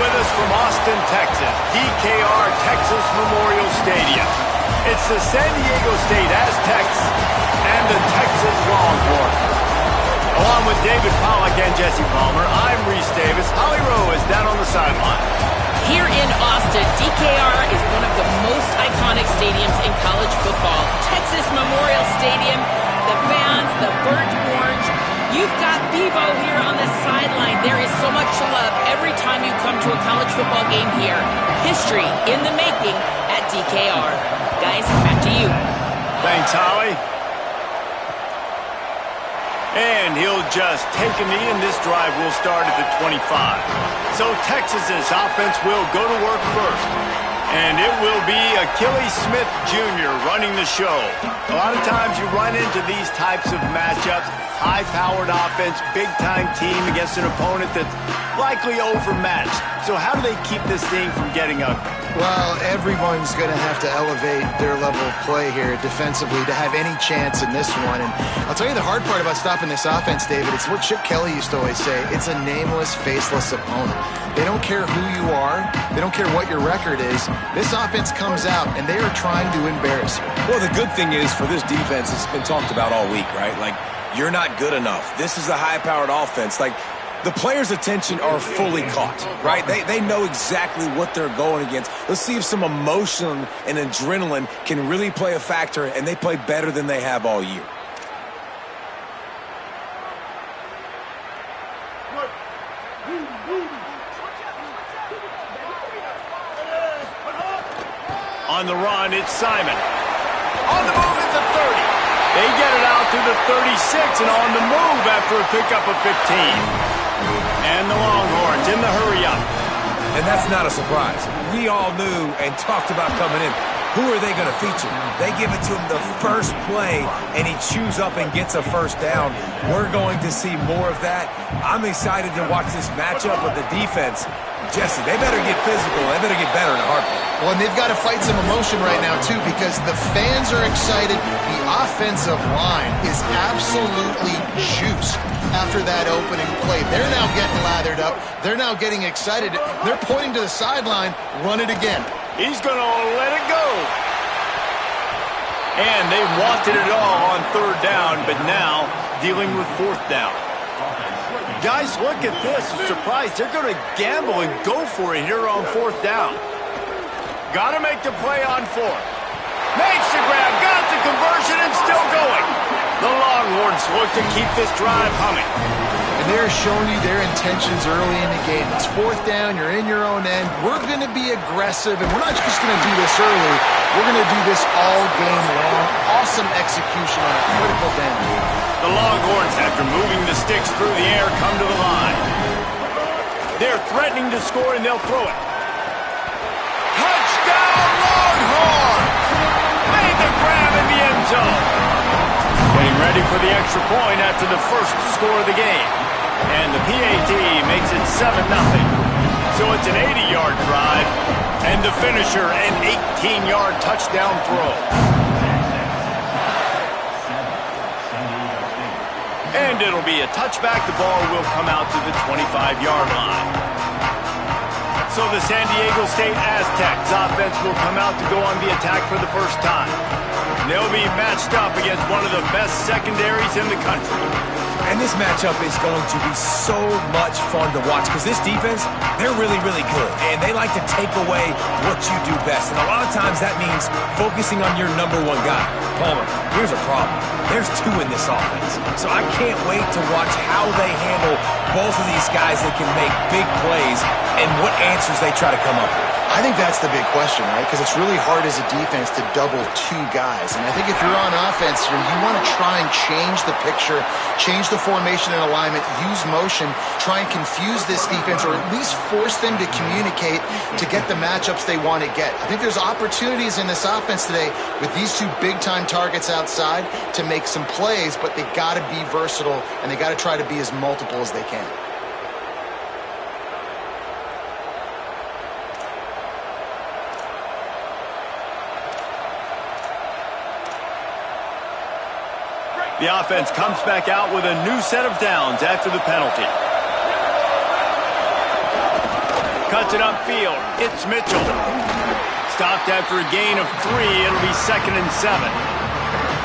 with us from Austin, Texas, DKR Texas Memorial Stadium. It's the San Diego State Aztecs and the Texas Longhorns. Along with David Pollack and Jesse Palmer, I'm Reese Davis. Holly Rowe is down on the sideline. Here in Austin, DKR is one of the most iconic stadiums in college football. Texas Memorial Stadium, the fans, the burnt orange. You've got Bevo here on the sideline. There is so much love every time you come to a college football game here. History in the making at DKR. Guys, back to you. Thanks, Holly. And he'll just take a knee, and this drive will start at the 25. So Texas's offense will go to work first. And it will be Achilles Smith Jr. running the show. A lot of times you run into these types of matchups, high-powered offense, big-time team against an opponent that's likely overmatched. So how do they keep this thing from getting ugly? Well, everyone's going to have to elevate their level of play here defensively to have any chance in this one. And I'll tell you the hard part about stopping this offense, David, it's what Chip Kelly used to always say. It's a nameless, faceless opponent. They don't care who you are. They don't care what your record is. This offense comes out, and they are trying to embarrass you. Well, the good thing is for this defense, it's been talked about all week, right? Like, you're not good enough. This is a high-powered offense. Like, the players' attention are fully caught, right? They know exactly what they're going against. Let's see if some emotion and adrenaline can really play a factor, and they play better than they have all year. On the run, it's Simon. On the move at the 30. They get it out to the 36 and on the move after a pickup of 15. And the Longhorns in the hurry-up. And that's not a surprise. We all knew and talked about coming in. Who are they going to feature? They give it to him the first play, and he chews up and gets a first down. We're going to see more of that. I'm excited to watch this matchup with the defense. Jesse, they better get physical. They better get better in a heartbeat. Well, and they've got to fight some emotion right now, too, because the fans are excited. The offensive line is absolutely juiced after that opening play. They're now getting lathered up. They're now getting excited. They're pointing to the sideline. Run it again. He's going to let it go. And they wanted it all on third down, but now dealing with fourth down. Guys, look at this. I'm surprised. They're going to gamble and go for it here on fourth down. Got to make the play on fourth. Makes the grab, got the conversion, and still going. The Longhorns look to keep this drive humming. And they're showing you their intentions early in the game. It's fourth down, you're in your own end. We're going to be aggressive, and we're not just going to do this early. We're going to do this all game long. Awesome execution on a critical down. The Longhorns, after moving the sticks through the air, come to the line. They're threatening to score, and they'll throw it. Touchdown, Longhorns! Made the grab in the end zone. Getting ready for the extra point after the first score of the game. And the PAT makes it 7-0. So it's an 80-yard drive, and the finisher, an 18-yard touchdown throw. And it'll be a touchback. The ball will come out to the 25-yard line. So the San Diego State Aztecs offense will come out to go on the attack for the first time. They'll be matched up against one of the best secondaries in the country. And this matchup is going to be so much fun to watch because this defense, they're really, really good. And they like to take away what you do best. And a lot of times that means focusing on your number one guy. Palmer, here's a problem. There's two in this offense. So I can't wait to watch how they handle both of these guys that can make big plays and what answers they try to come up with. I think that's the big question, right? Because it's really hard as a defense to double two guys. And I think if you're on offense here, you want to try and change the picture, change the formation and alignment, use motion, try and confuse this defense, or at least force them to communicate to get the matchups they want to get. I think there's opportunities in this offense today with these two big-time targets outside to make some plays, but they got to be versatile, and they got to try to be as multiple as they can. The offense comes back out with a new set of downs after the penalty. cuts it upfield. It's Mitchell. Stopped after a gain of 3. It'll be 2nd and 7.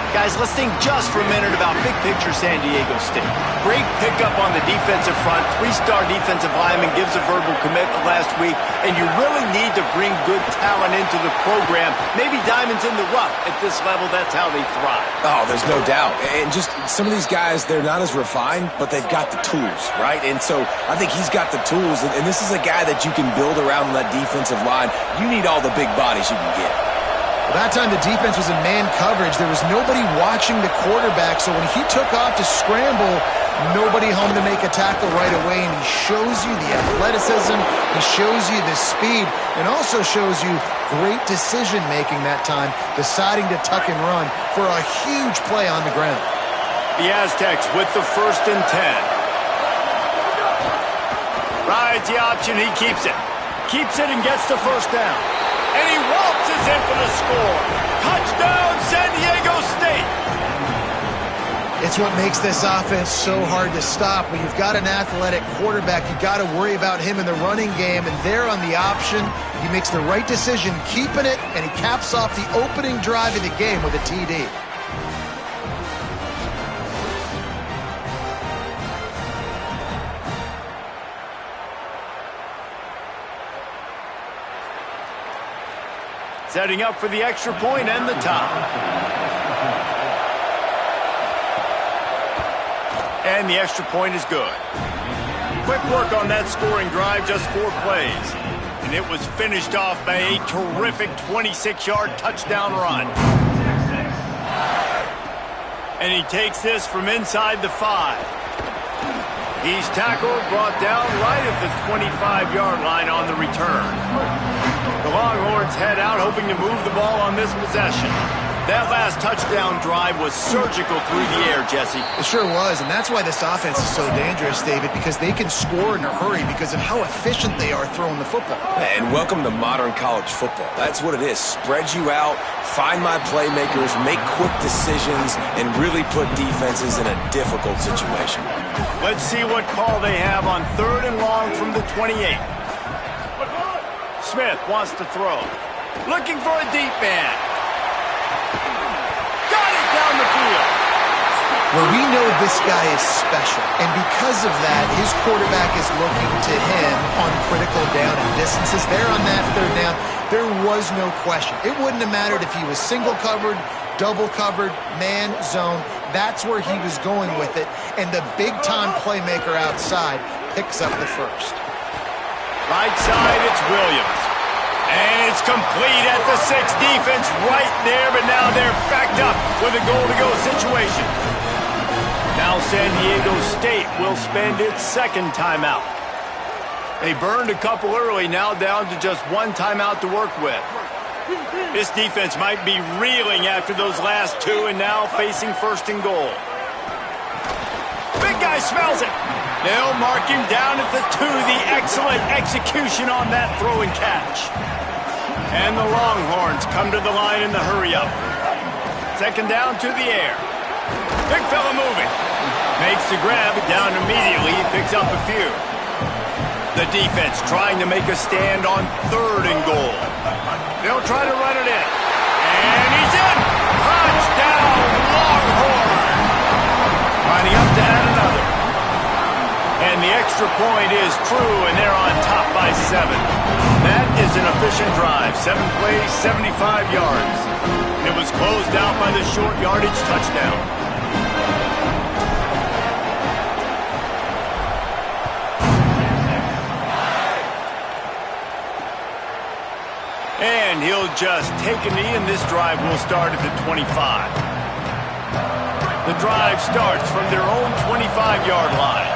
Guys, let's think just for a minute about big picture San Diego State. Great pickup on the defensive front. 3-star defensive lineman gives a verbal commitment last week, and you really need to bring good talent into the program. Maybe diamonds in the rough. At this level, that's how they thrive. Oh, there's no doubt. And just some of these guys, they're not as refined, but they've got the tools, right? And so I think he's got the tools, and this is a guy that you can build around that defensive line. You need all the big bodies you can get. Well, that time the defense was in man coverage. There was nobody watching the quarterback, so when he took off to scramble, nobody home to make a tackle right away, and he shows you the athleticism, he shows you the speed, and also shows you great decision-making that time, deciding to tuck and run for a huge play on the ground. The Aztecs with the 1st and 10. Rides the option, he keeps it. Keeps it and gets the 1st down. And he waltzes in for the score. Touchdown, San Diego State. It's what makes this offense so hard to stop. When you've got an athletic quarterback, you got to worry about him in the running game, and there on the option, he makes the right decision, keeping it, and he caps off the opening drive of the game with a TD. Setting up for the extra point and the tie. And the extra point is good. Quick work on that scoring drive, just 4 plays. And it was finished off by a terrific 26-yard touchdown run. And he takes this from inside the 5. He's tackled, brought down right at the 25-yard line on the return. The Longhorns head out, hoping to move the ball on this possession. That last touchdown drive was surgical through the air, Jesse. It sure was, and that's why this offense is so dangerous, David, because they can score in a hurry because of how efficient they are throwing the football. And welcome to modern college football. That's what it is. Spread you out, find my playmakers, make quick decisions, and really put defenses in a difficult situation. Let's see what call they have on 3rd and long from the 28. Smith wants to throw. Looking for a deep man. Got it down the field. Well, we know this guy is special, and because of that, his quarterback is looking to him on critical down and distances. There on that 3rd down, there was no question. It wouldn't have mattered if he was single covered, double covered, man, zone. That's where he was going with it, and the big-time playmaker outside picks up the 1st. Right side, it's Williams. And it's complete at the 6. Defense right there, but now they're backed up with a goal-to-go situation. Now San Diego State will spend its 2nd timeout. They burned a couple early, now down to just 1 timeout to work with. This defense might be reeling after those last 2 and now facing 1st and goal. Big guy smells it. They'll mark him down at the 2. The excellent execution on that throw and catch. And the Longhorns come to the line in the hurry-up. 2nd down to the air. Big fella moving. Makes the grab, down immediately. He picks up a few. The defense trying to make a stand on 3rd and goal. They'll try to run it in. And he's in! Touchdown, Longhorn! Lining up to add another. And the extra point is true, and they're on top by 7. That is an efficient drive. 7 plays, 75 yards. And it was closed out by the short yardage touchdown. And he'll just take a knee, and this drive will start at the 25. The drive starts from their own 25-yard line.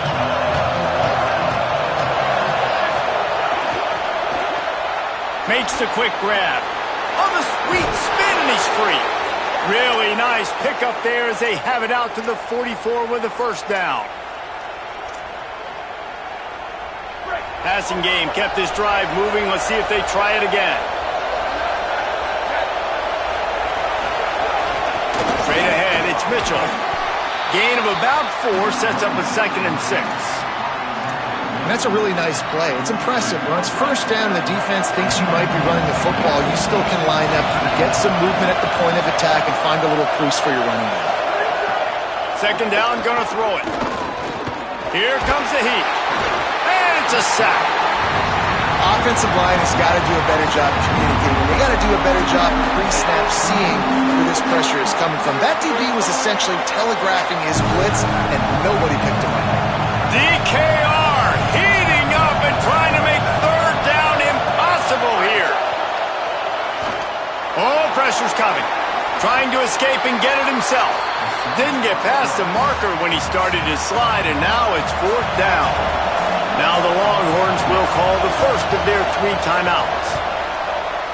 Makes the quick grab. On the sweet spin, and he's free. Really nice pickup there as they have it out to the 44 with a 1st down. Passing game kept this drive moving. Let's see if they try it again. Straight ahead, it's Mitchell. Gain of about 4 sets up a 2nd and 6. that's a really nice play. It's impressive. When it's first down and the defense thinks you might be running the football, you still can line up, you can get some movement at the point of attack and find a little crease for your running back. Second down, gonna throw it. Here comes the heat. And it's a sack. Offensive line has got to do a better job communicating. They got to do a better job pre-snap seeing where this pressure is coming from. That DB was essentially telegraphing his blitz, and nobody picked him up. DKR heating up and trying to make third down impossible here. Oh, pressure's coming. Trying to escape and get it himself. Didn't get past the marker when he started his slide, and now it's fourth down. Now the Longhorns will call the first of their 3 timeouts.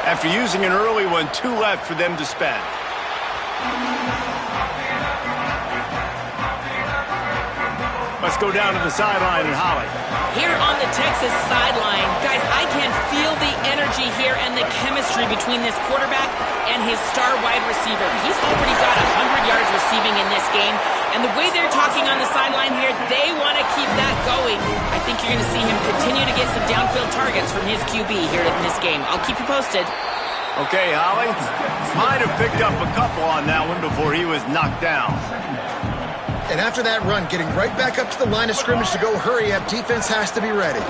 After using an early one, 2 left for them to spend. Let's go down to the sideline and Holly. Here on the Texas sideline, guys, I can feel the energy here and the chemistry between this quarterback and his star wide receiver. He's already got 100 yards receiving in this game, and the way they're talking on the sideline here, they want to keep that going. I think you're going to see him continue to get some downfield targets from his QB here in this game. I'll keep you posted. Okay, Holly. Might have picked up a couple on that one before he was knocked down. And after that run, getting right back up to the line of scrimmage to go hurry up, defense has to be ready.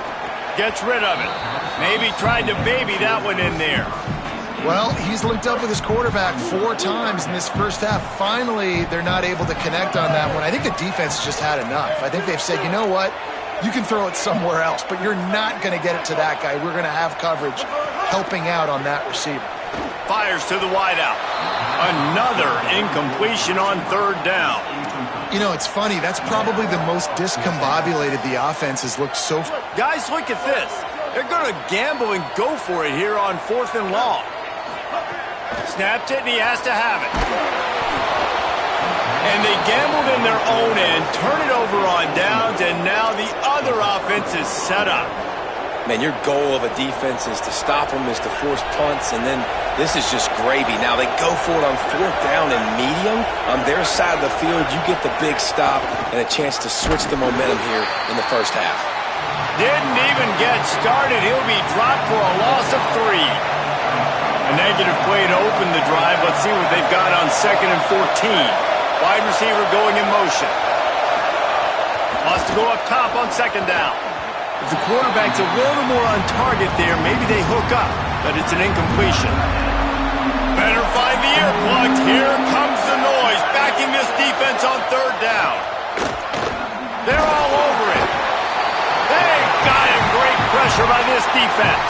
Gets rid of it. Maybe tried to baby that one in there. Well, he's linked up with his quarterback 4 times in this first half. Finally, they're not able to connect on that one. I think the defense just had enough. I think they've said, you know what? You can throw it somewhere else, but you're not going to get it to that guy. We're going to have coverage helping out on that receiver. Fires to the wideout. Another incompletion on third down. You know, it's funny. That's probably the most discombobulated the offense has looked so far. Guys, look at this. They're going to gamble and go for it here on 4th and long. Snapped it, and he has to have it. And they gambled in their own end, turn it over on downs, and now the other offense is set up. Man, your goal of a defense is to stop them, is to force punts, and then this is just gravy. Now they go for it on 4th down and medium. On their side of the field, you get the big stop and a chance to switch the momentum here in the first half. Didn't even get started. He'll be dropped for a loss of 3. A negative play to open the drive. Let's see what they've got on 2nd and 14. Wide receiver going in motion. Wants to go up top on 2nd down. If the quarterback's a little more on target there, maybe they hook up, but it's an incompletion. Better find the earplugs. Here comes the noise, backing this defense on 3rd down. They're all over it. They got him. Great pressure by this defense.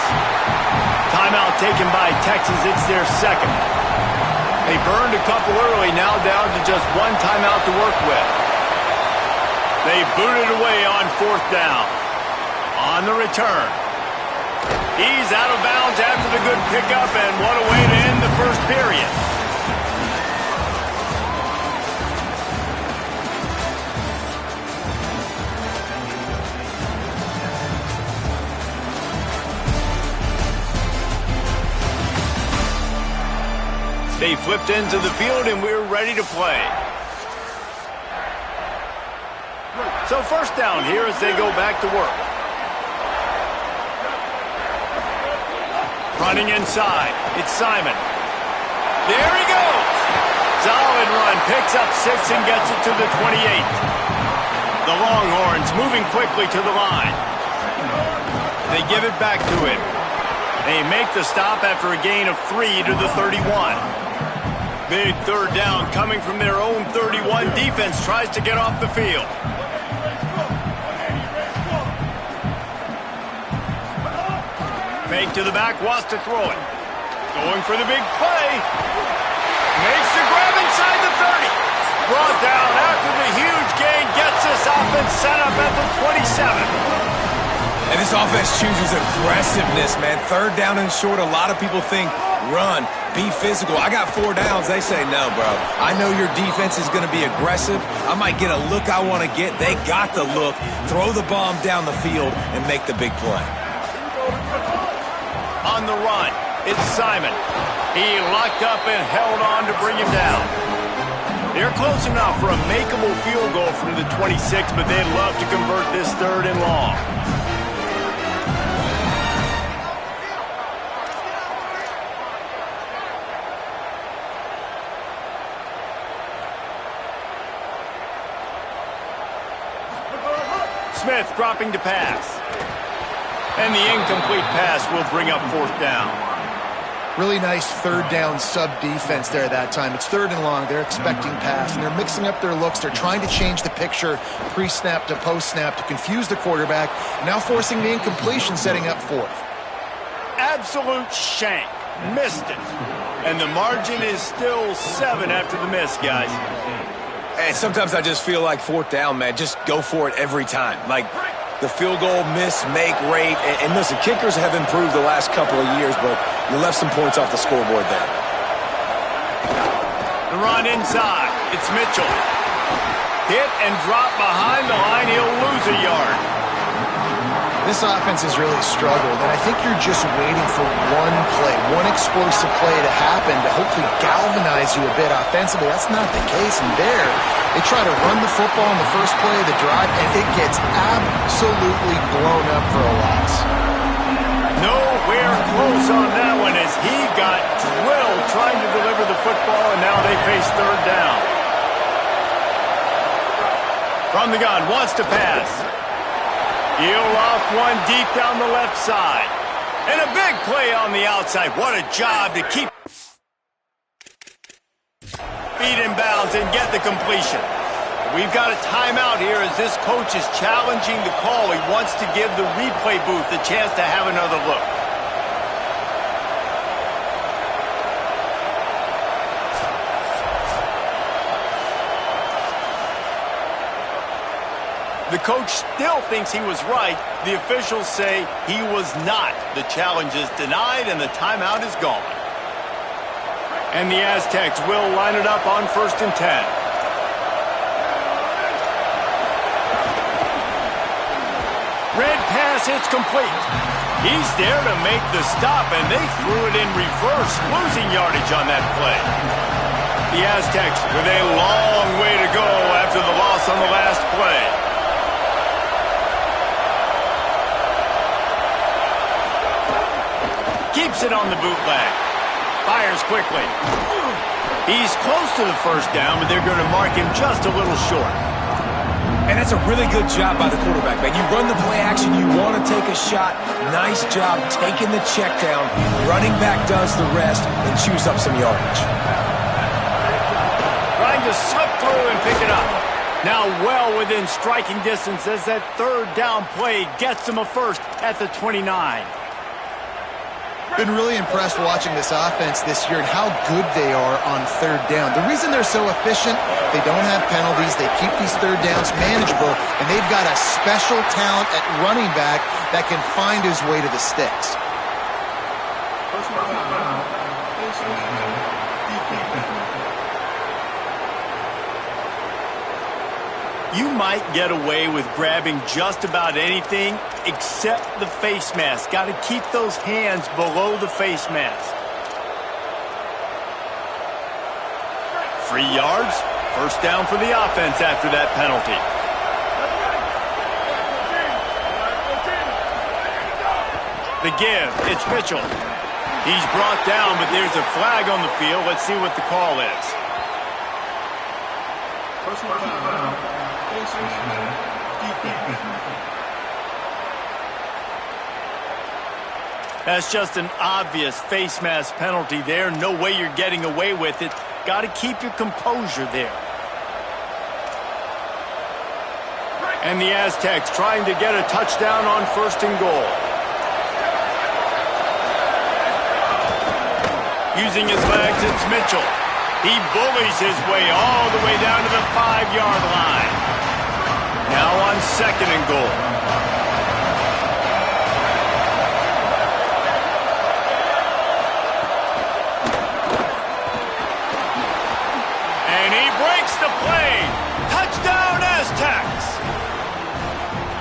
Timeout taken by Texas. It's their 2nd. They burned a couple early, now down to just 1 timeout to work with. They booted away on 4th down. On the return. He's out of bounds after the good pickup, and what a way to end the first period. They flipped into the field, and we're ready to play. So first down here as they go back to work. Running inside, it's Simon. There he goes. Solid run, picks up 6 and gets it to the 28. The Longhorns moving quickly to the line. They give it back to him. They make the stop after a gain of 3 to the 31. Big 3rd down coming from their own 31. Defense tries to get off the field. Fake to the back, wants to throw it. Going for the big play. Makes the grab inside the 30. Brought down after the huge gain. Gets this offense set up at the 27. And this offense chooses aggressiveness, man. 3rd down and short, a lot of people think run, be physical. I got 4 downs. They say, no, bro. I know your defense is going to be aggressive. I might get a look I want to get. They got the look. Throw the bomb down the field and make the big play. On the run, it's Simon. He locked up and held on to bring him down. They're close enough for a makeable field goal from the 26, but they'd love to convert this 3rd and long. Smith dropping to pass. And the incomplete pass will bring up fourth down. Really nice third down sub-defense there that time. It's third and long. They're expecting pass, and they're mixing up their looks. They're trying to change the picture pre-snap to post-snap to confuse the quarterback, and now forcing the incompletion, setting up fourth. Absolute shank. Missed it. And the margin is still 7 after the miss, guys. And sometimes I just feel like fourth down, man. Just go for it every time. Like the field goal miss-make rate. And listen, kickers have improved the last couple of years, but you left some points off the scoreboard there. The run inside. It's Mitchell. Hit and drop behind the line. He'll lose a yard. This offense has really struggled, and I think you're just waiting for one play, one explosive play to happen to hopefully galvanize you a bit offensively. That's not the case, and there, they try to run the football in the first play of the drive, and it gets absolutely blown up for a loss. Nowhere close on that one as he got drilled trying to deliver the football, and now they face third down. From the gun, wants to pass. He'll loft one deep down the left side. And a big play on the outside. What a job to keep feet in bounds and get the completion. We've got a timeout here as this coach is challenging the call. He wants to give the replay booth a chance to have another look. The coach still thinks he was right. The officials say he was not. The challenge is denied and the timeout is gone. And the Aztecs will line it up on 1st and 10. Red pass, it's complete. He's there to make the stop, and they threw it in reverse, losing yardage on that play. The Aztecs with a long way to go after the loss on the last play. Keeps it on the bootleg. Fires quickly. He's close to the first down, but they're going to mark him just a little short. And that's a really good job by the quarterback, man. You run the play action, you want to take a shot. Nice job taking the check down. Running back does the rest and chews up some yardage. Trying to slip through and pick it up. Now well within striking distance as that third down play gets him a first at the 29. Been really impressed watching this offense this year and how good they are on third down. The reason they're so efficient, they don't have penalties, they keep these third downs manageable, and they've got a special talent at running back that can find his way to the sticks. You might get away with grabbing just about anything except the face mask. Got to keep those hands below the face mask. 3 yards. First down for the offense after that penalty. The give. It's Mitchell. He's brought down, but there's a flag on the field. Let's see what the call is. That's just an obvious face mask penalty there. No way you're getting away with it. Got to keep your composure there. And the Aztecs trying to get a touchdown on 1st and goal. Using his legs, it's Mitchell. He bullies his way all the way down to the 5-yard line. Now on 2nd and goal. And he breaks the play. Touchdown, Aztecs.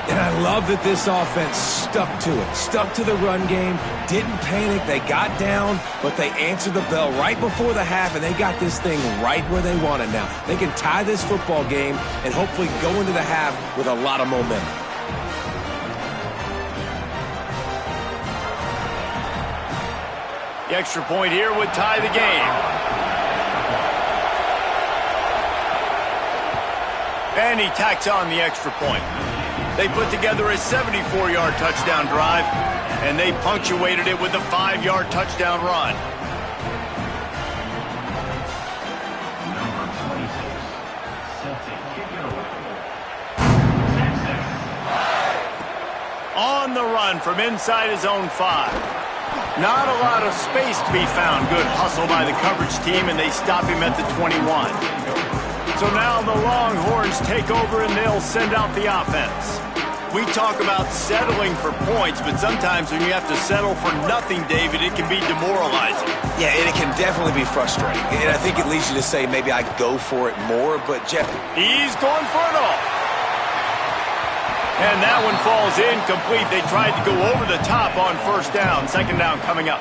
And I love that this offense stuck to it. Stuck to the run game. Didn't panic. They got down, but they answered the bell right before the half, and they got this thing right where they want it now. They can tie this football game and hopefully go into the half with a lot of momentum. The extra point here would tie the game. And he tacks on the extra point. They put together a 74-yard touchdown drive, and they punctuated it with a 5-yard touchdown run. On the run from inside his own 5. Not a lot of space to be found. Good hustle by the coverage team, and they stop him at the 21. So now the Longhorns take over, and they'll send out the offense. We talk about settling for points, but sometimes when you have to settle for nothing, David, it can be demoralizing. Yeah, and it can definitely be frustrating. And I think it leads you to say maybe I go for it more, but Jeff... He's going for it all. And that one falls incomplete. They tried to go over the top on first down. Second down coming up.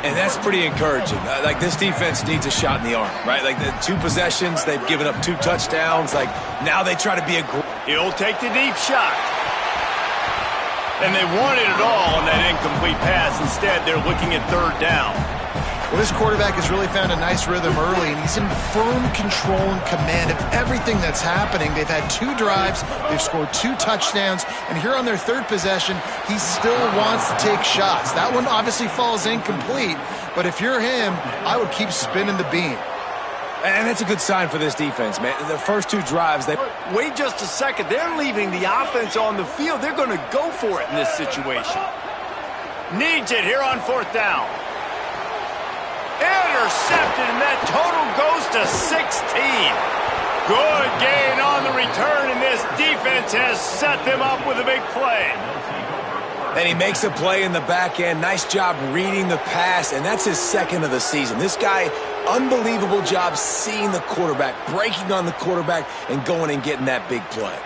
And that's pretty encouraging. Like, this defense needs a shot in the arm, right? Like, the 2 possessions, they've given up 2 touchdowns. Like, now they try to be He'll take the deep shot. And they wanted it all on that incomplete pass. Instead, they're looking at third down. Well, this quarterback has really found a nice rhythm early, and he's in firm control and command of everything that's happening. They've had 2 drives, they've scored 2 touchdowns, and here on their 3rd possession, he still wants to take shots. That one obviously falls incomplete, but if you're him, I would keep spinning the beam. And that's a good sign for this defense, man. The first 2 drives, they... Wait just a second. They're leaving the offense on the field. They're going to go for it in this situation. Needs it here on 4th down. Intercepted, and that total goes to 16. Good gain on the return, and this defense has set them up with a big play. And he makes a play in the back end. Nice job reading the pass, and that's his 2nd of the season. This guy, unbelievable job seeing the quarterback, breaking on the quarterback, and going and getting that big play.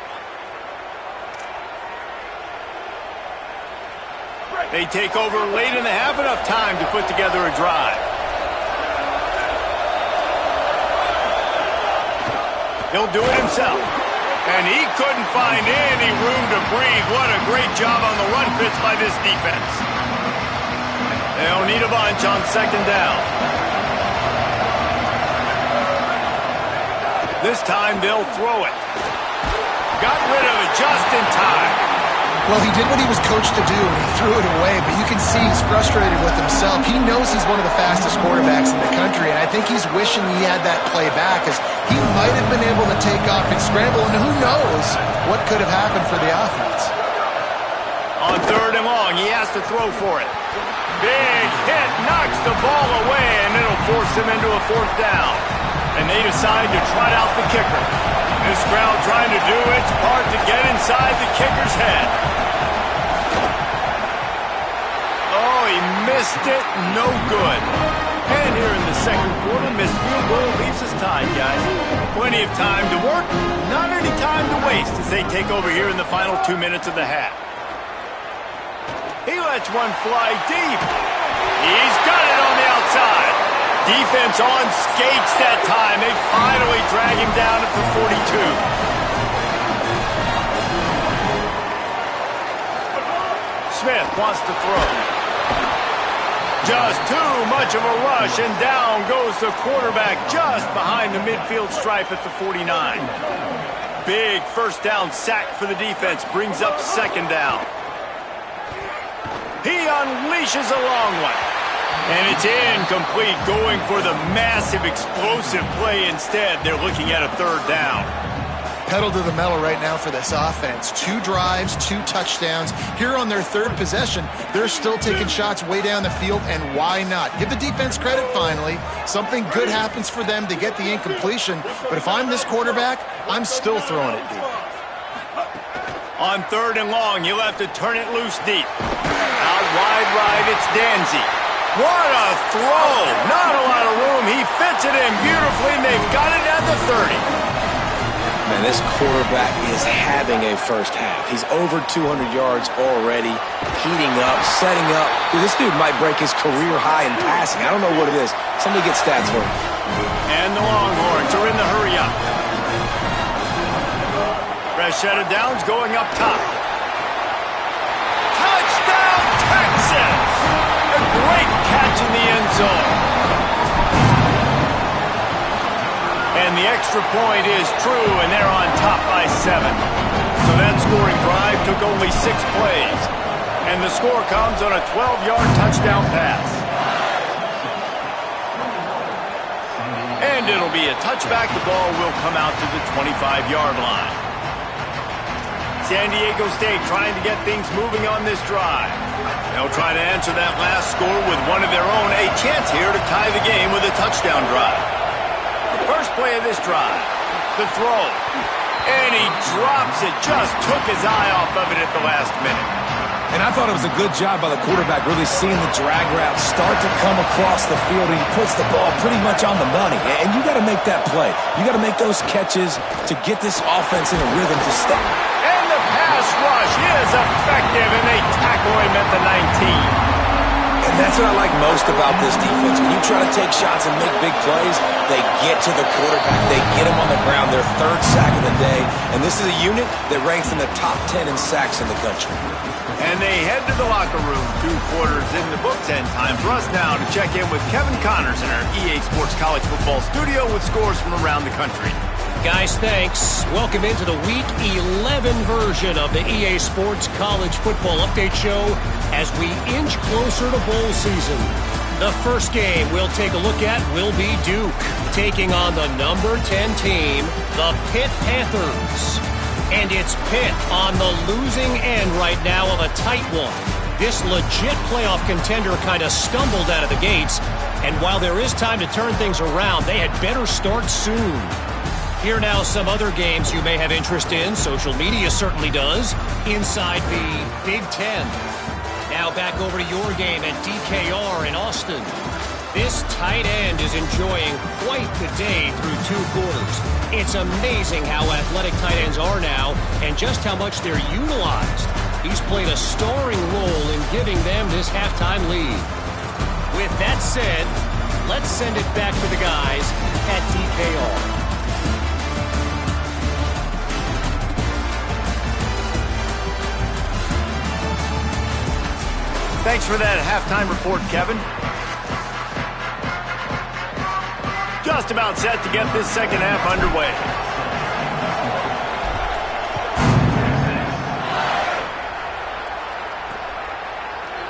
They take over late in the half, enough time to put together a drive. He'll do it himself. And he couldn't find any room to breathe. What a great job on the run fits by this defense. They'll need a bunch on 2nd down. This time they'll throw it. Got rid of it just in time. Well, he did what he was coached to do, and he threw it away, but you can see he's frustrated with himself. He knows he's one of the fastest quarterbacks in the country, and I think he's wishing he had that play back, as he might have been able to take off and scramble, and who knows what could have happened for the offense. On 3rd and long, he has to throw for it. Big hit, knocks the ball away, and it'll force him into a 4th down. And they decide to trot out the kicker. This crowd trying to do its part to get inside the kicker's head. Oh, he missed it. No good. And here in the 2nd quarter, missed field goal leaves us tied, guys. Plenty of time to work, not any time to waste as they take over here in the final 2 minutes of the half. He lets one fly deep. He's got it on the outside. Defense on skates that time. They finally drag him down at the 42. Smith wants to throw. Just too much of a rush, and down goes the quarterback just behind the midfield stripe at the 49. Big 1st down sack for the defense. Brings up 2nd down. He unleashes a long one. And it's incomplete, going for the massive explosive play instead. They're looking at a 3rd down. Pedal to the metal right now for this offense. 2 drives, 2 touchdowns. Here on their 3rd possession, they're still taking shots way down the field, and why not? Give the defense credit finally. Something good happens for them to get the incompletion, but if I'm this quarterback, I'm still throwing it deep. On 3rd and long, you'll have to turn it loose deep. Out wide right, it's Danzy. What a throw! Not a lot of room. He fits it in beautifully, and they've got it at the 30. Man, this quarterback is having a first half. He's over 200 yards already, heating up, setting up. Dude, this dude might break his career high in passing. I don't know what it is. Somebody get stats for him. And the Longhorns are in the hurry-up. Fresh set of downs going up top. Touchdown, Texas! A great catch in the end zone. And the extra point is true, and they're on top by 7. So that scoring drive took only 6 plays. And the score comes on a 12-yard touchdown pass. And it'll be a touchback. The ball will come out to the 25-yard line. San Diego State trying to get things moving on this drive. They'll try to answer that last score with one of their own. A chance here to tie the game with a touchdown drive. First play of this drive. The throw. And he drops it. Just took his eye off of it at the last minute. And I thought it was a good job by the quarterback really seeing the drag route start to come across the field, and he puts the ball pretty much on the money. And you got to make that play. You got to make those catches to get this offense in a rhythm to step. And the pass rush is effective, and they tackle him at the 19. And that's what I like most about this defense. When you try to take shots and make big plays, they get to the quarterback. They get him on the ground, their 3rd sack of the day. And this is a unit that ranks in the top 10 in sacks in the country. And they head to the locker room. 2 quarters in the books, and time for us now to check in with Kevin Connors in our EA Sports College Football studio with scores from around the country. Guys, thanks. Welcome into the Week 11 version of the EA Sports College Football Update Show as we inch closer to bowl season. The first game we'll take a look at will be Duke, taking on the number 10 team, the Pitt Panthers. And it's Pitt on the losing end right now of a tight one. This legit playoff contender kind of stumbled out of the gates, and while there is time to turn things around, they had better start soon. Here now some other games you may have interest in. Social media certainly does. Inside the Big Ten. Now back over to your game at DKR in Austin. This tight end is enjoying quite the day through 2 quarters. It's amazing how athletic tight ends are now and just how much they're utilized. He's played a starring role in giving them this halftime lead. With that said, let's send it back to the guys at DKR. Thanks for that halftime report, Kevin. Just about set to get this second half underway.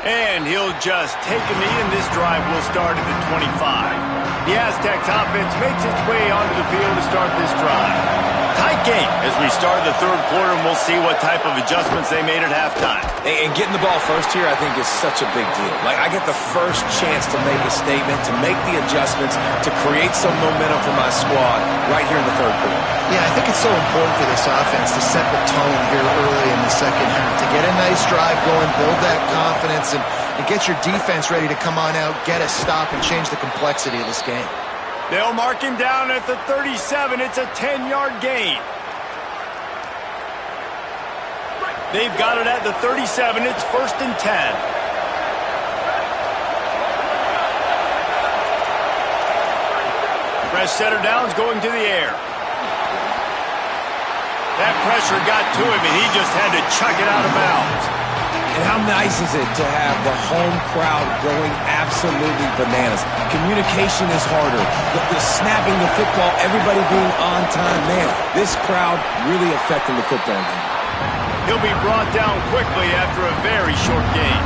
And he'll just take a knee, and this drive will start at the 25. The Aztecs offense makes its way onto the field to start this drive. Tight game as we start the 3rd quarter, and we'll see what type of adjustments they made at halftime. And getting the ball first here, I think, is such a big deal. Like, I get the first chance to make a statement, to make the adjustments, to create some momentum for my squad right here in the 3rd quarter. Yeah, I think it's so important for this offense to set the tone here early in the second half, to get a nice drive going, build that confidence, and get your defense ready to come on out, get a stop, and change the complexity of this game. They'll mark him down at the 37. It's a 10-yard gain. They've got it at the 37. It's 1st and 10. Fresh setter down's going to the air. That pressure got to him, and he just had to chuck it out of bounds. And how nice is it to have the home crowd going absolutely bananas? Communication is harder. The snapping the football, everybody being on time. Man, this crowd really affecting the football game. He'll be brought down quickly after a very short game.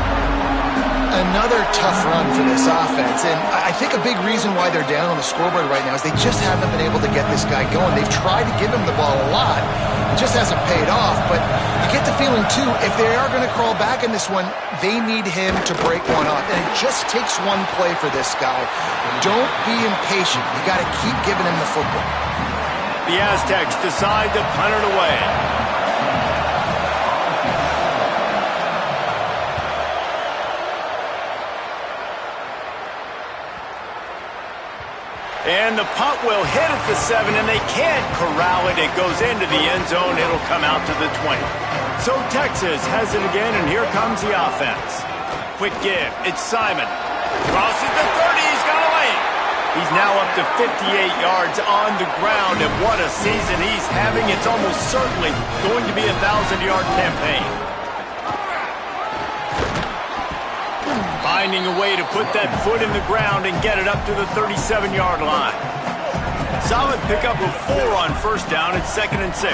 Another tough run for this offense, and I think a big reason why they're down on the scoreboard right now is they just haven't been able to get this guy going. They've tried to give him the ball a lot. It just hasn't paid off, but you get the feeling, too, if they are going to crawl back in this one, they need him to break one off, and it just takes one play for this guy. Don't be impatient. You got to keep giving him the football. The Aztecs decide to punt it away. And the punt will hit at the 7, and they can't corral it. It goes into the end zone. It'll come out to the 20. So Texas has it again, and here comes the offense. Quick give. It's Simon. Crosses the 30. He's got away. He's now up to 58 yards on the ground, and what a season he's having. It's almost certainly going to be a 1,000-yard campaign. Finding a way to put that foot in the ground and get it up to the 37-yard line. Solid pickup of 4 on first down. It's 2nd and 6.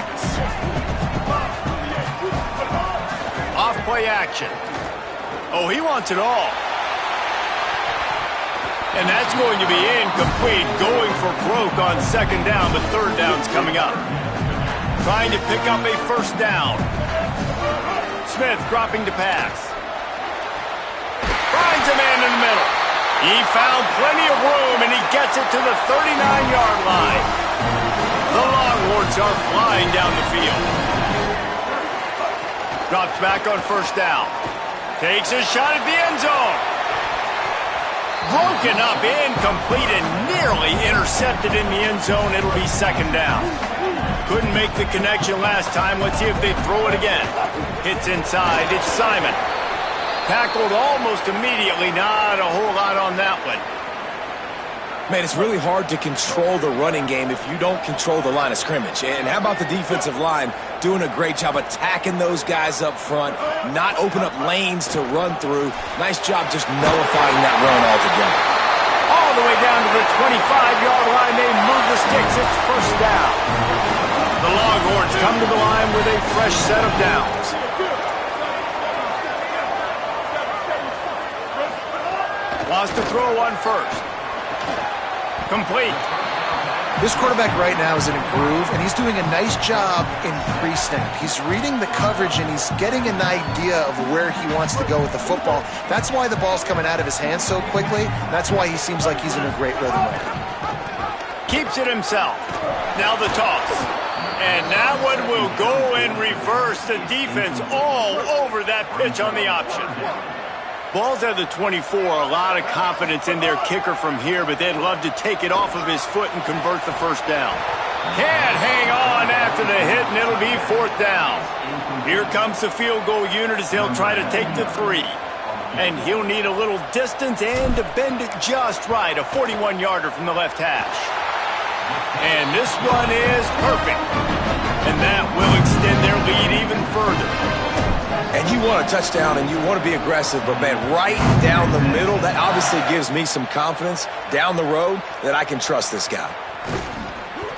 play action. Oh, he wants it all. And that's going to be incomplete, going for broke on second down, but third down's coming up. Trying to pick up a first down. Smith dropping to pass. Finds a man in the middle. He found plenty of room, and he gets it to the 39-yard line. The Longhorns are flying down the field. Drops back on first down. Takes a shot at the end zone. Broken up, incomplete, and nearly intercepted in the end zone. It'll be second down. Couldn't make the connection last time. Let's see if they throw it again. Hits inside. It's Simon. Tackled almost immediately. Not a whole lot on that one. Man, it's really hard to control the running game if you don't control the line of scrimmage. And how about the defensive line doing a great job attacking those guys up front, not open up lanes to run through. Nice job just nullifying that run altogether. All the way down to the 25-yard line. They move the sticks. It's first down. The Longhorns come to the line with a fresh set of downs. Wants to throw one first. Complete. This quarterback right now is in a groove, and he's doing a nice job in pre-snap. He's reading the coverage, and he's getting an idea of where he wants to go with the football. That's why the ball's coming out of his hands so quickly. That's why he seems like he's in a great rhythm right now. Keeps it himself. Now the toss. And that one will go in reverse. The defense all over that pitch on the option. Ball's at the 24, a lot of confidence in their kicker from here, but they'd love to take it off of his foot and convert the first down. Can't hang on after the hit, and it'll be fourth down. Here comes the field goal unit as they'll try to take the 3. And he'll need a little distance and to bend it just right, a 41-yarder from the left hash. And this one is perfect. And that will extend their lead even further. And you want a touchdown and you want to be aggressive, but man, right down the middle, that obviously gives me some confidence down the road that I can trust this guy.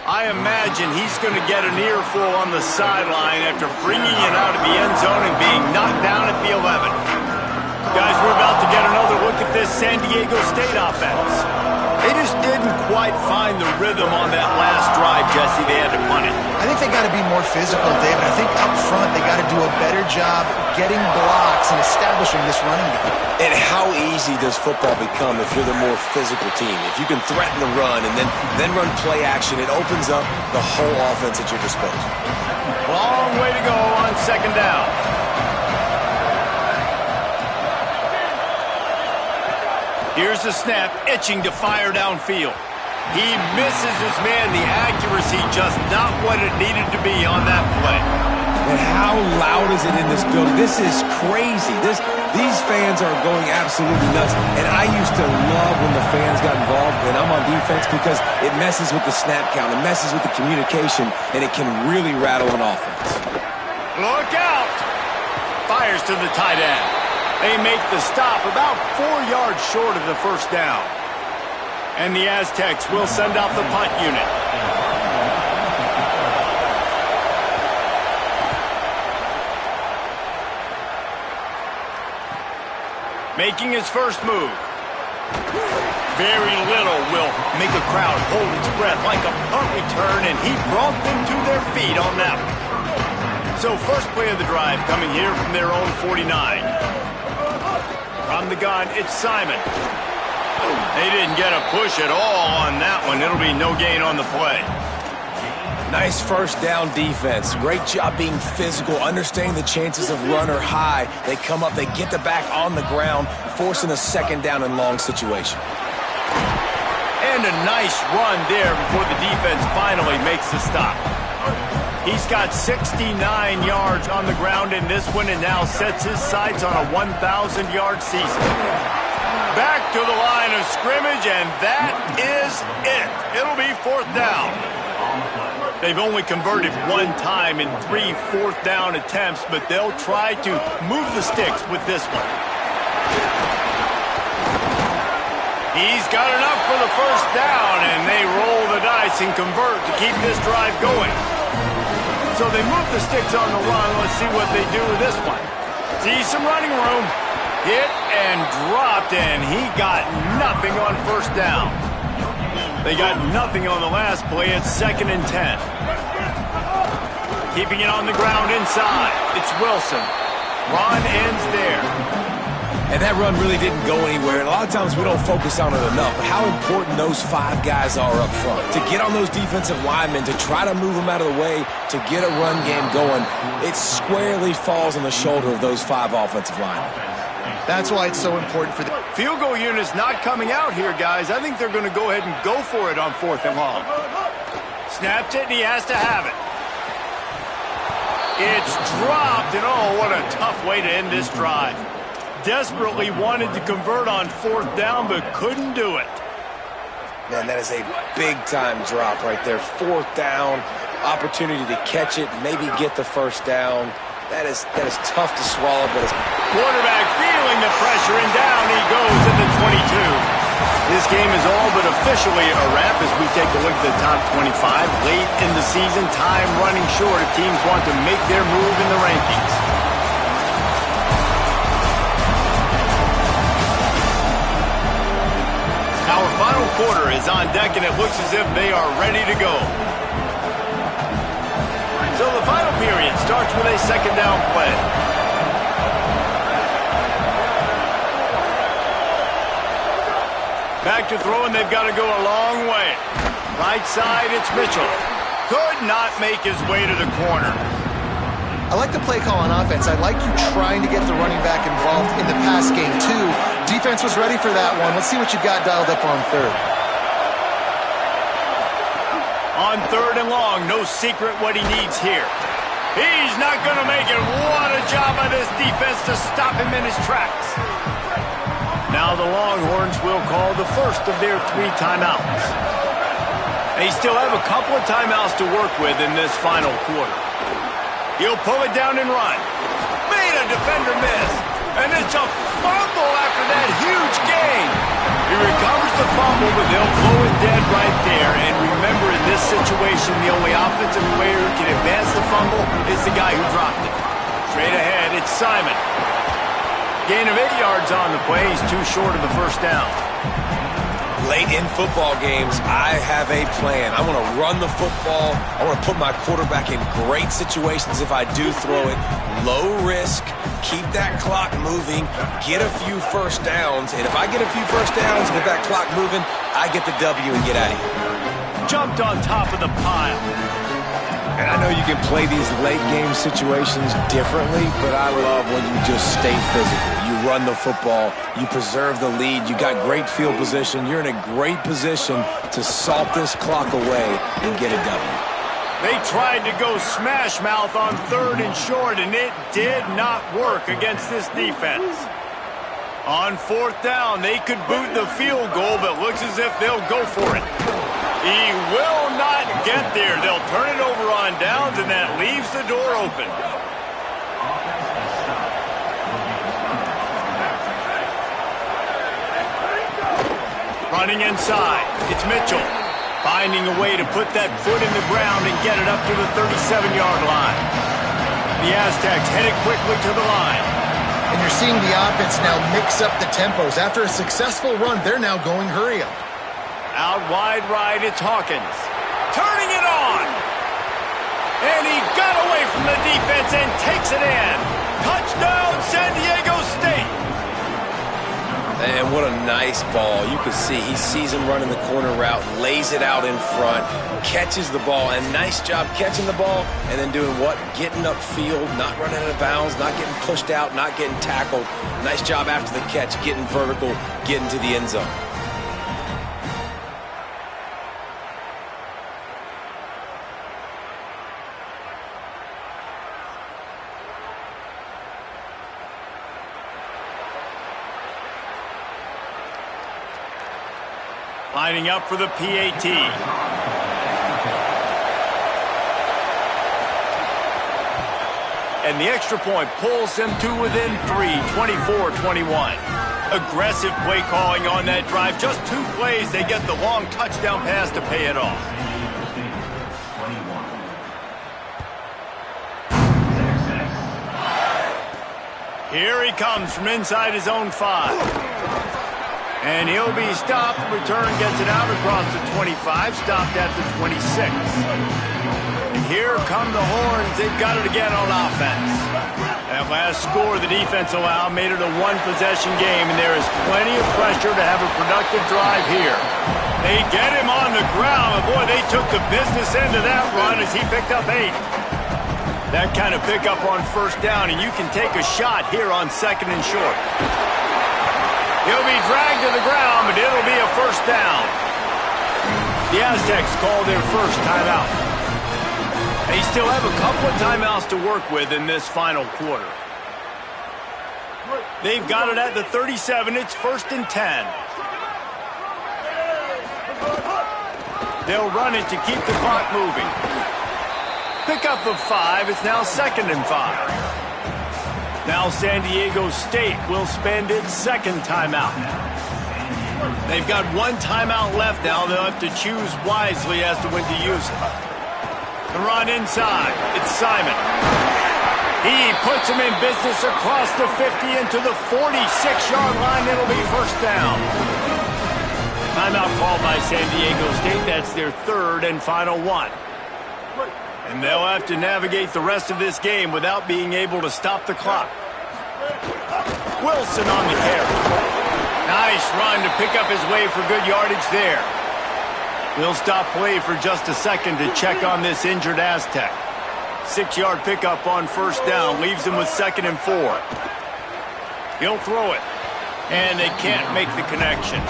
I imagine he's going to get an earful on the sideline after bringing it out of the end zone and being knocked down at the 11. Guys, we're about to get another look at this San Diego State offense. They just didn't quite find the rhythm on that last drive, Jesse. They had to punt it. I think they got to be more physical, David. I think up front they got to do a better job getting blocks and establishing this running game. And how easy does football become if you're the more physical team? If you can threaten the run and then run play action, it opens up the whole offense at your disposal. Long way to go on second down. Here's the snap, itching to fire downfield. He misses his man. The accuracy just not what it needed to be on that play. And how loud is it in this building? This is crazy. These fans are going absolutely nuts. And I used to love when the fans got involved when I'm on defense because it messes with the snap count. It messes with the communication, and it can really rattle an offense. Look out! Fires to the tight end. They make the stop about 4 yards short of the first down. And the Aztecs will send out the punt unit. Making his first move. Very little will make a crowd hold its breath like a punt return, and he brought them to their feet on that one. So first play of the drive coming here from their own 49. From the gun, it's Simon. They didn't get a push at all on that one. It'll be no gain on the play. Nice first down defense. Great job being physical, understanding the chances of run are high. They come up, they get the back on the ground, forcing a second down and long situation. And a nice run there before the defense finally makes the stop. He's got 69 yards on the ground in this one and now sets his sights on a 1,000-yard season. Back to the line of scrimmage, and that is it. It'll be fourth down. They've only converted one time in 3 fourth-down attempts, but they'll try to move the sticks with this one. He's got enough for the first down, and they roll the dice and convert to keep this drive going. So they move the sticks on the run. Let's see what they do with this one. See some running room. Hit and dropped, and he got nothing on first down. They got nothing on the last play. It's 2nd and 10. Keeping it on the ground inside. It's Wilson. Run ends there. And that run really didn't go anywhere. And a lot of times we don't focus on it enough. But how important those 5 guys are up front. To get on those defensive linemen, to try to move them out of the way, to get a run game going, it squarely falls on the shoulder of those 5 offensive linemen. That's why it's so important for the field goal unit's not coming out here, guys. I think they're going to go ahead and go for it on 4th and long. Snapped it, and he has to have it. It's dropped, and oh, what a tough way to end this drive. Desperately wanted to convert on 4th down, but couldn't do it. Man, that is a big-time drop right there. 4th down, opportunity to catch it, maybe get the first down. That is tough to swallow, but it's... Quarterback feeling the pressure, and down he goes at the 22. This game is all but officially a wrap as we take a look at the top 25. Late in the season, time running short if teams want to make their move in the rankings. Our final quarter is on deck, and it looks as if they are ready to go. So the final period starts with a 2nd down play. Back to throw, and they've got to go a long way. Right side, it's Mitchell. Could not make his way to the corner. I like the play call on offense. I like you trying to get the running back involved in the pass game, too. Defense was ready for that one. Let's see what you got dialed up on 3rd. On 3rd and long, no secret what he needs here. He's not going to make it. What a job by this defense to stop him in his tracks. Now the Longhorns will call the first of their 3 timeouts. They still have a couple of timeouts to work with in this final quarter. He'll pull it down and run. Made a defender miss. And it's a fumble after that huge gain. He recovers the fumble, but they'll blow it dead right there. And remember, in this situation, the only offensive player who can advance the fumble is the guy who dropped it. Straight ahead, it's Simon. Gain of 8 yards on the play. He's too short of the first down. Late in football games, I have a plan. I want to run the football. I want to put my quarterback in great situations if I do throw it. Low risk, keep that clock moving, get a few first downs. And if I get a few first downs with that clock moving, I get the W and get out of here. Jumped on top of the pile. And I know you can play these late game situations differently, but I love when you just stay physical. You run the football, you preserve the lead, you got great field position, you're in a great position to salt this clock away and get a W. They tried to go smash mouth on 3rd and short, and it did not work against this defense. On 4th down, they could boot the field goal, but looks as if they'll go for it. He will not get there. They'll turn it over on downs, and that leaves the door open. Running inside, it's Mitchell. Finding a way to put that foot in the ground and get it up to the 37-yard line. The Aztecs headed quickly to the line. And you're seeing the offense now mix up the tempos. After a successful run, they're now going hurry up. Out wide right, it's Hawkins. Turning it on. And he got away from the defense and takes it in. Touchdown, San Diego State. And what a nice ball. You can see he sees him running the corner route, lays it out in front, catches the ball, and nice job catching the ball and then doing what? Getting upfield, not running out of bounds, not getting pushed out, not getting tackled. Nice job after the catch, getting vertical, getting to the end zone. Lining up for the PAT. And the extra point pulls them to within 3, 24-21. Aggressive play calling on that drive. Just 2 plays, they get the long touchdown pass to pay it off. Here he comes from inside his own 5. And he'll be stopped. Return gets it out across the 25, stopped at the 26. And here come the Horns. They've got it again on offense. That last score the defense allowed made it a one-possession game, and there is plenty of pressure to have a productive drive here. They get him on the ground, and boy, they took the business end of that run as he picked up 8. That kind of pickup on first down, and you can take a shot here on 2nd and short. He'll be dragged to the ground, but it'll be a first down. The Aztecs call their first timeout. They still have a couple of timeouts to work with in this final quarter. They've got it at the 37. It's 1st and 10. They'll run it to keep the clock moving. Pick up of 5. It's now 2nd and 5. Now San Diego State will spend its second timeout. They've got one timeout left now. They'll have to choose wisely as to when to use it. The run inside. It's Simon. He puts him in business across the 50 into the 46-yard line. It'll be first down. Timeout called by San Diego State. That's their third and final one. And they'll have to navigate the rest of this game without being able to stop the clock. Wilson on the carry. Nice run to pick up his way for good yardage there. We'll stop play for just a second to check on this injured Aztec. 6-yard pickup on first down leaves him with 2nd and 4. He'll throw it. And they can't make the connection.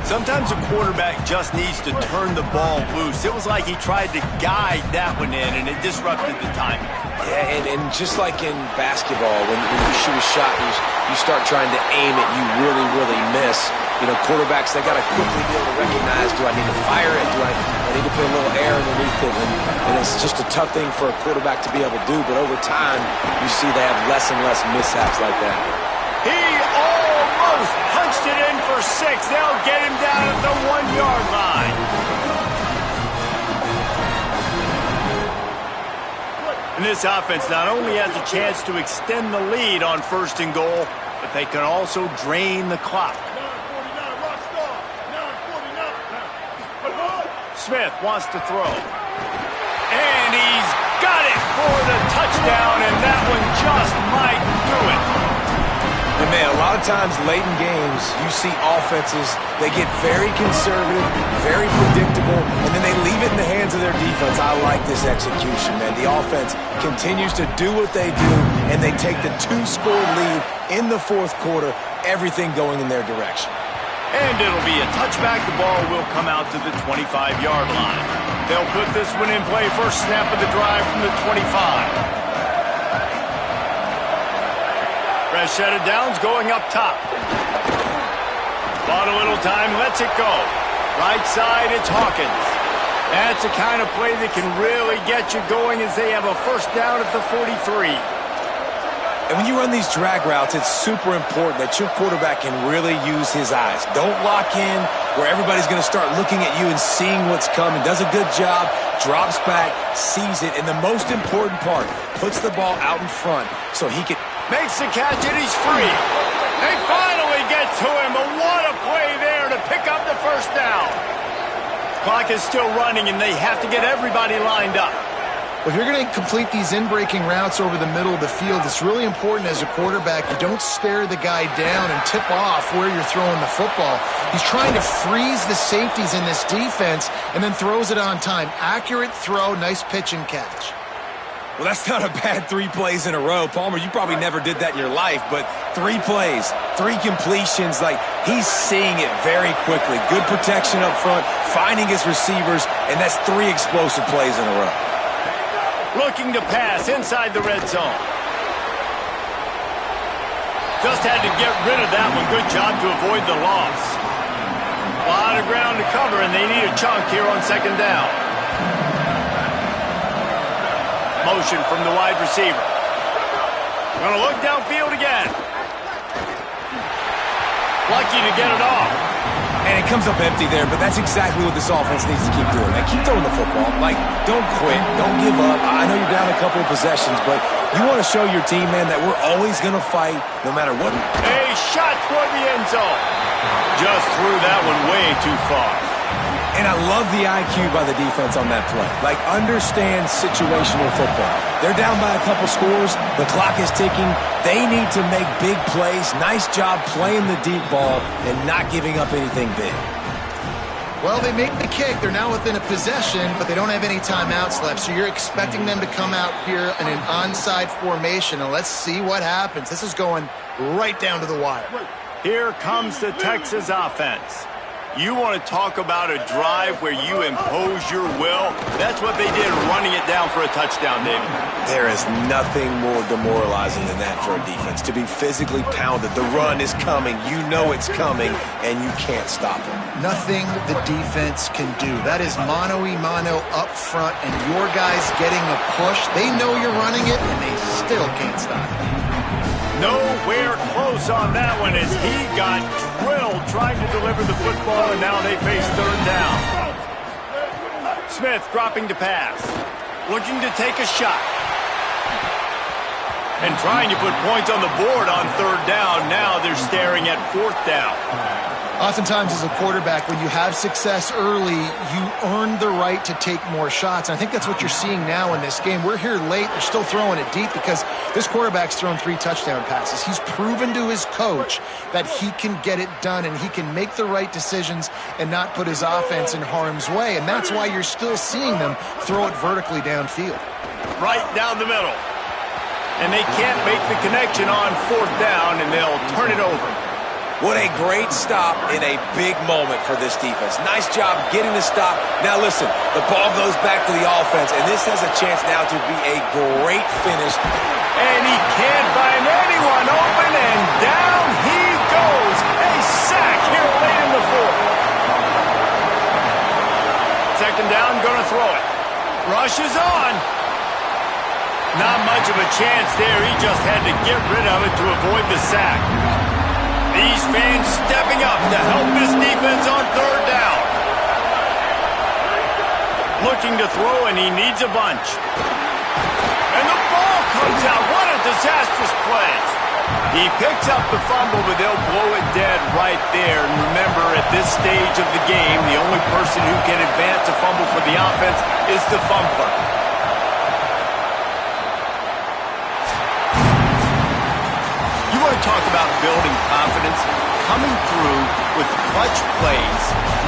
Sometimes a quarterback just needs to turn the ball loose. It was like he tried to guide that one in, and it disrupted the timing. Yeah, and just like in basketball, when you shoot a shot, you start trying to aim it, you really miss. You know, quarterbacks, they got to quickly be able to recognize, do I need to fire it? Do I need to put a little air underneath it? And it's just a tough thing for a quarterback to be able to do, but over time, you see they have less and less mishaps like that. He almost punched it in for 6. They'll get him down at the 1-yard line. And this offense not only has a chance to extend the lead on 1st and goal, but they can also drain the clock. Smith wants to throw. And he's got it for the touchdown, and that one just might do it. And man, a lot of times late in games, you see offenses, they get very conservative, very predictable, and then they leave it in the hands of their defense. I like this execution, man. The offense continues to do what they do, and they take the 2-score lead in the 4th quarter, everything going in their direction. And it'll be a touchback. The ball will come out to the 25-yard line. They'll put this one in play. First snap of the drive from the 25. Fresh set of downs going up top. Bought a little time, lets it go. Right side, it's Hawkins. That's the kind of play that can really get you going as they have a first down at the 43. And when you run these drag routes, it's super important that your quarterback can really use his eyes. Don't lock in where everybody's going to start looking at you and seeing what's coming. Does a good job, drops back, sees it, and the most important part, puts the ball out in front so he can... Makes the catch, and he's free. They finally get to him, but what a play there to pick up the first down. Clock is still running, and they have to get everybody lined up. If you're going to complete these in-breaking routes over the middle of the field, it's really important as a quarterback you don't stare the guy down and tip off where you're throwing the football. He's trying to freeze the safeties in this defense and then throws it on time. Accurate throw, nice pitch and catch. Well, that's not a bad 3 plays in a row. Palmer, you probably never did that in your life, but 3 plays, 3 completions, like he's seeing it very quickly. Good protection up front, finding his receivers, and that's 3 explosive plays in a row. Looking to pass inside the red zone. Just had to get rid of that one. Good job to avoid the loss. A lot of ground to cover, and they need a chunk here on 2nd down. Motion from the wide receiver. Going to look downfield again. Lucky to get it off. And it comes up empty there, but that's exactly what this offense needs to keep doing. Man, keep throwing the football. Like, don't quit. Don't give up. I know you're down a couple of possessions, but you want to show your team, man, that we're always going to fight no matter what. A shot toward the end zone. Just threw that one way too far. And I love the IQ by the defense on that play. Like, understand situational football. They're down by a couple scores. The clock is ticking. They need to make big plays. Nice job playing the deep ball and not giving up anything big. Well, they make the kick. They're now within a possession, but they don't have any timeouts left. So you're expecting them to come out here in an onside formation. And let's see what happens. This is going right down to the wire. Here comes the Texas offense. You want to talk about a drive where you impose your will? That's what they did, running it down for a touchdown, David. There is nothing more demoralizing than that for a defense, to be physically pounded. The run is coming. You know it's coming, and you can't stop it. Nothing the defense can do. That is mano-a-mano up front, and your guys getting a push. They know you're running it, and they still can't stop it. Nowhere close on that one as he got drilled trying to deliver the football, and now they face third down. Smith dropping to pass. Looking to take a shot. And trying to put points on the board on third down. Now they're staring at fourth down. Oftentimes as a quarterback, when you have success early, you earn the right to take more shots. And I think that's what you're seeing now in this game. We're here late. They're still throwing it deep because this quarterback's thrown 3 touchdown passes. He's proven to his coach that he can get it done and he can make the right decisions and not put his offense in harm's way. And that's why you're still seeing them throw it vertically downfield. Right down the middle. And they can't make the connection on fourth down, and they'll turn it over. What a great stop in a big moment for this defense. Nice job getting the stop. Now listen, the ball goes back to the offense, and this has a chance now to be a great finish. And he can't find anyone open, and down he goes. A sack here late in the fourth. Second down, gonna throw it. Rush is on. Not much of a chance there. He just had to get rid of it to avoid the sack. These fans stepping up to help this defense on third down. Looking to throw, and he needs a bunch. And the ball comes out. What a disastrous play. He picks up the fumble, but they'll blow it dead right there. And remember, at this stage of the game, the only person who can advance a fumble for the offense is the fumbler. You want to talk about building confidence? Coming through with clutch plays,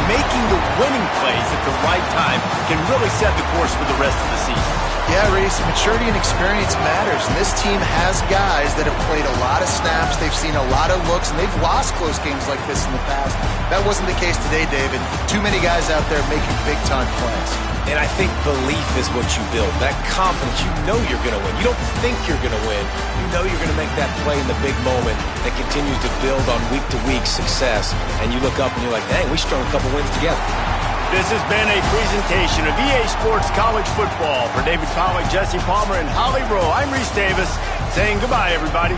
making the winning plays at the right time can really set the course for the rest of the season. Yeah, Reese, maturity and experience matters. And this team has guys that have played a lot of snaps. They've seen a lot of looks, and they've lost close games like this in the past. That wasn't the case today, David. Too many guys out there making big-time plays. And I think belief is what you build. That confidence, you know you're going to win. You don't think you're going to win. You know you're going to make that play in the big moment that continues to build on week-to-week success. And you look up and you're like, dang, we strung a couple wins together. This has been a presentation of EA Sports College Football. For David Pollack, Jesse Palmer, and Holly Rowe, I'm Reese Davis saying goodbye, everybody.